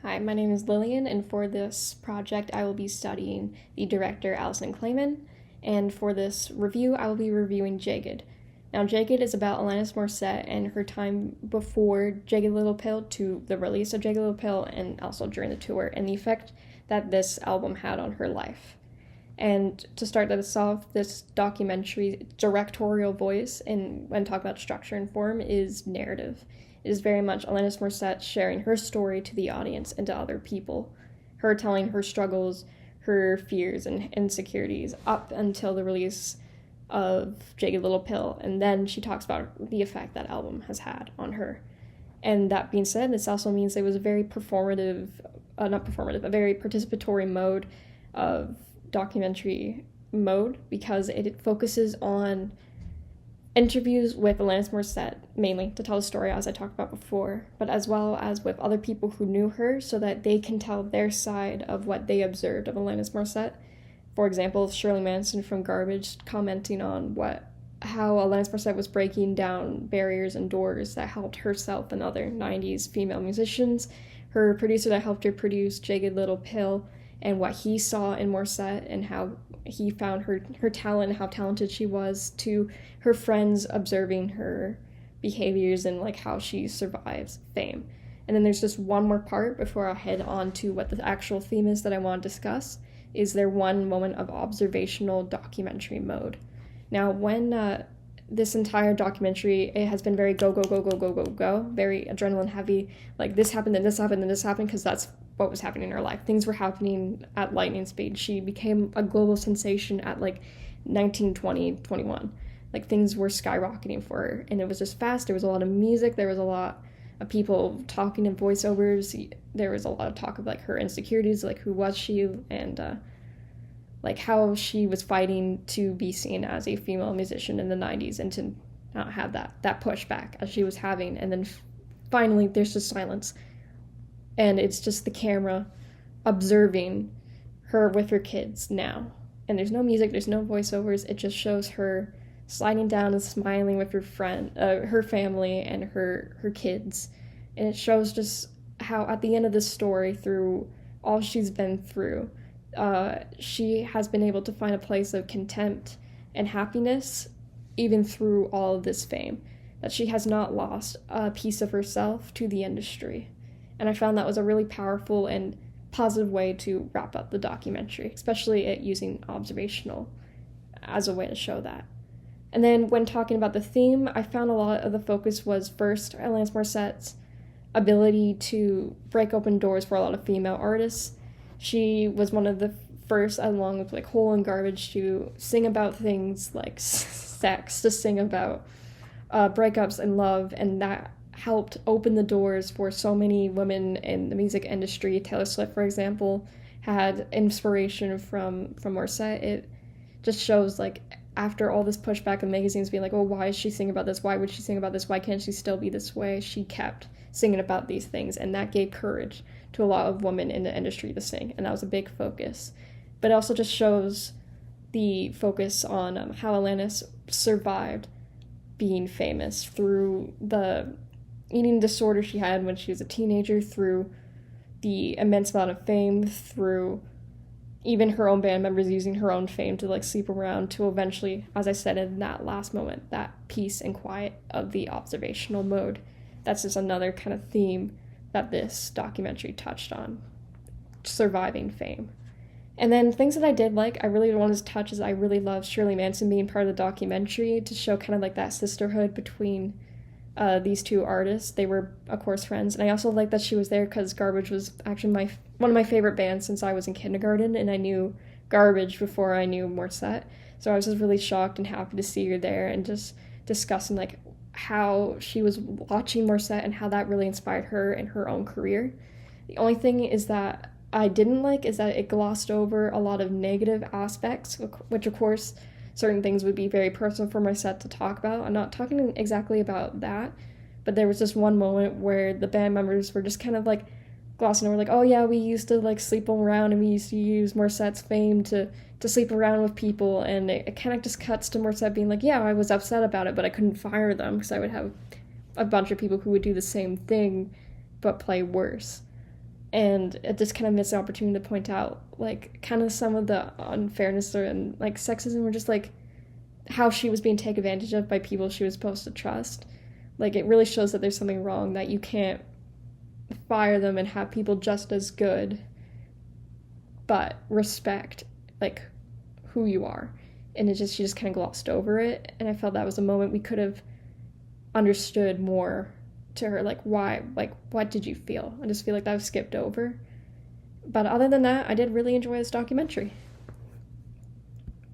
Hi, my name is Lillian, and for this project, I will be studying the director Alison Klaymen, and for this review, I will be reviewing Jagged. Now, Jagged is about Alanis Morissette and her time before Jagged Little Pill to the release of Jagged Little Pill, and also during the tour, and the effect that this album had on her life. And to start this off, this documentary directorial voice, and when talking about structure and form, is narrative. It is very much Alanis Morissette sharing her story to the audience and to other people, her telling her struggles, her fears and insecurities up until the release of Jagged Little Pill, and then she talks about the effect that album has had on her. And that being said, this also means it was a very a very participatory mode of documentary mode, because it focuses on interviews with Alanis Morissette, mainly to tell the story as I talked about before, but as well as with other people who knew her so that they can tell their side of what they observed of Alanis Morissette. For example, Shirley Manson from Garbage commenting on how Alanis Morissette was breaking down barriers and doors that helped herself and other 90s female musicians, her producer that helped her produce Jagged Little Pill, and what he saw in Morissette and how he found her talent, how talented she was, to her friends observing her behaviors and like how she survives fame. And then there's just one more part before I head on to what the actual theme is that I want to discuss. Is there one moment of observational documentary mode? Now, when this entire documentary, it has been very go, go, go, go, go, go, go, very adrenaline heavy, like this happened, and this happened, and this happened, because that's what was happening in her life. Things were happening at lightning speed. She became a global sensation at like 19, 20, 21. Like things were skyrocketing for her, and it was just fast. There was a lot of music. There was a lot of people talking in voiceovers. There was a lot of talk of like her insecurities, like who was she, and like how she was fighting to be seen as a female musician in the 90s and to not have that pushback as she was having. And then finally there's just silence, and it's just the camera observing her with her kids now, and there's no music, there's no voiceovers. It just shows her sliding down and smiling with her family and her kids. And it shows just how at the end of this story, through all she's been through, she has been able to find a place of contempt and happiness even through all of this fame, that she has not lost a piece of herself to the industry. And I found that was a really powerful and positive way to wrap up the documentary, especially it using observational as a way to show that. And then when talking about the theme, I found a lot of the focus was first Alanis Morissette's ability to break open doors for a lot of female artists. She was one of the first, along with like Hole and Garbage, to sing about things like sex, to sing about breakups and love, and that helped open the doors for so many women in the music industry. Taylor Swift, for example, had inspiration from Morissette. It just shows like after all this pushback of magazines being like, oh, why is she singing about this? Why would she sing about this? Why can't she still be this way? She kept singing about these things, and that gave courage to a lot of women in the industry to sing, and that was a big focus. But it also just shows the focus on how Alanis survived being famous through the eating disorder she had when she was a teenager, through the immense amount of fame, through even her own band members using her own fame to like sleep around, to eventually, as I said in that last moment, that peace and quiet of the observational mode. That's just another kind of theme that this documentary touched on, surviving fame. And then things that I did like, I really wanted to touch, is I really loved Shirley Manson being part of the documentary to show kind of like that sisterhood between these two artists. They were, of course, friends. And I also like that she was there because Garbage was actually one of my favorite bands since I was in kindergarten, and I knew Garbage before I knew Morissette. So I was just really shocked and happy to see her there, and just discussing like how she was watching Morissette and how that really inspired her in her own career. The only thing is that I didn't like is that it glossed over a lot of negative aspects, which of course certain things would be very personal for Morissette to talk about. I'm not talking exactly about that, but there was just one moment where the band members were just kind of like glossing over, like, oh yeah, we used to like sleep around, and we used to use Morissette's fame to sleep around with people, and it kind of just cuts to Morissette being like, yeah, I was upset about it, but I couldn't fire them because I would have a bunch of people who would do the same thing but play worse. And it just kind of missed the opportunity to point out, like, kind of some of the unfairness and, like, sexism, or just, like, how she was being taken advantage of by people she was supposed to trust. Like, it really shows that there's something wrong, that you can't fire them and have people just as good, but respect, like, who you are. And she just kind of glossed over it. And I felt that was a moment we could have understood more to her, like, why, like, what did you feel? I just feel like that was skipped over. But other than that, I did really enjoy this documentary.